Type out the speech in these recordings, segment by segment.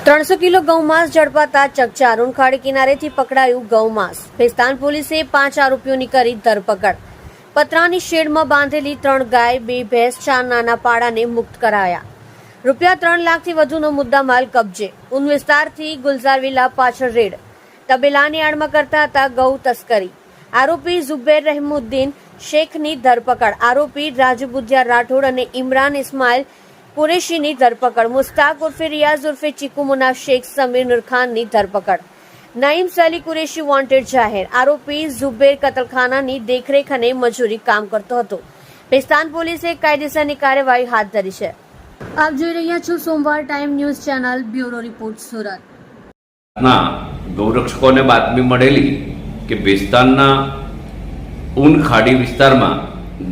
300 kilo ગૌમાંસ ઝડપાતા ચકચાર. ઉનખાડી કિનારેથી પકડાયું ગૌમાંસ. ભેસ્તાન પોલીસે 5 આરોપીઓની કરી ધરપકડ. પતરાની શેડમાં બાંધેલી 3 ગાય, 2 ભેંસ, 4 નાના પાડાને મુક્ત કરાયા. રૂપિયા 3 લાખથી વધુનો મુદ્દામાલ કબજે. ઉન વિસ્તારથી ગુલઝાર વિલા પાછળ રેડ. તબેલાની આડમાં કરતા હતા ગૌ તસ્કરી. આરોપી ઝુબેર રહેમુદ્દીન શેખની ધરપકડ. આરોપી રાજુ બુધિયા રાઠોડ અને ઇમરાન ઇસ્માઇલ કુરેશીની ધરપકડ. મુસ્તાક ઉર્ફે રિયાઝ ઉર્ફે ચીકુ મુના શેખ સમીર નુરખાનની ધરપકડ. નઈમ સલી કુરેશી વોન્ટેડ જાહેર. આરોપી ઝુબેર કતલખાનાની દેખરેખ અને મજૂરી કામ કરતો હતો. ભેસ્તાન પોલીસે કાયદેસરની કાર્યવાહી હાથ ધરી છે. આપ જોઈ રહ્યા છો સોમવાર time news channel. Bureau report, Surat. ગૌરક્ષકોને બાતમી મળેલી કે ભેસ્તાનના ઊન ખાડી વિસ્તારમાં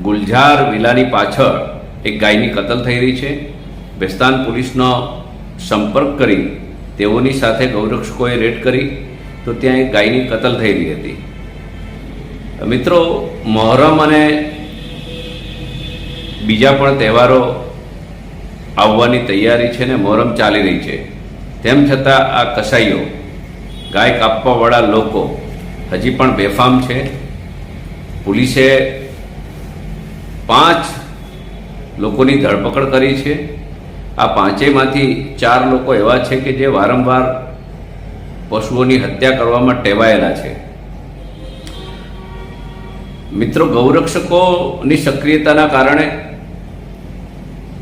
ગુલઝાર વિલાની પાછળ એક ગાયની કતલ થઈ રહી છે. ભેસ્તાન પોલીસનો સંપર્ક કરી તેઓની સાથે ગૌરક્ષકોએ રેડ કરી તો ત્યાં એક ગાયની કતલ થઈ રહી હતી. મિત્રો, મહોરમ અને બીજા પણ તહેવારો આવવાની તૈયારી છે ને મહોરમ ચાલી રહી છે. તેમ છતાં આ કસાઈઓ, ગાય કાપવાવાળા લોકો હજી પણ બેફામ છે. પોલીસે 5 લોકોની ધરપકડ કરી છે. આ 5માંથી 4 લોકો એવા છે કે જે વારંવાર પશુઓની હત્યા કરવામાં ટેવાયેલા છે. મિત્રો, ગૌરક્ષકોની સક્રિયતાના કારણે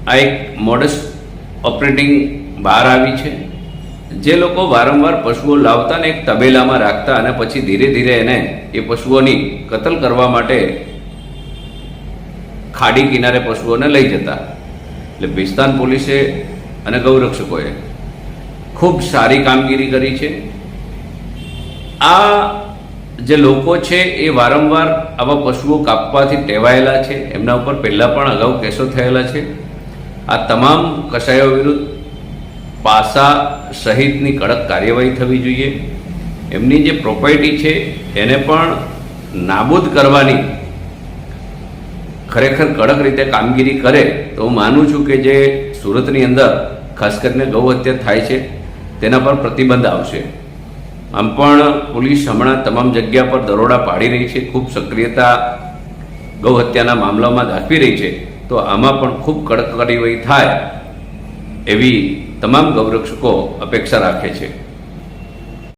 આ એક મોડસ ઓપરેટિંગ બહાર આવી છે. જે લોકો વારંવાર પશુઓ લાવતા ને એક તબેલામાં રાખતા અને પછી ધીરે ધીરે એને એ પશુઓની કતલ કરવા માટે ખાડી કિનારે પશુઓને લઈ જતા. એટલે ભેસ્તાન પોલીસે અને ગૌરક્ષકોએ ખૂબ સારી કામગીરી કરી છે. આ જે લોકો છે એ વારંવાર આવા પશુઓ કાપવાથી ટેવાયેલા છે. એમના ઉપર પહેલાં પણ અગાઉ કેસો થયેલા છે. આ તમામ કસાઈઓ વિરુદ્ધ પાસા સહિતની કડક કાર્યવાહી થવી જોઈએ. એમની જે પ્રોપર્ટી છે એને પણ નાબૂદ કરવાની ખરેખર કડક રીતે કામગીરી કરે તો હું માનું છું કે જે સુરતની અંદર ખાસ કરીને ગૌ હત્યા થાય છે તેના પર પ્રતિબંધ આવશે. આમ પણ પોલીસ હમણાં તમામ જગ્યા પર દરોડા પાડી રહી છે, ખૂબ સક્રિયતા ગૌ હત્યાના મામલામાં દાખવી રહી છે. તો આમાં પણ ખૂબ કડક કાર્યવાહી થાય એવી તમામ ગૌરક્ષકો અપેક્ષા રાખે છે.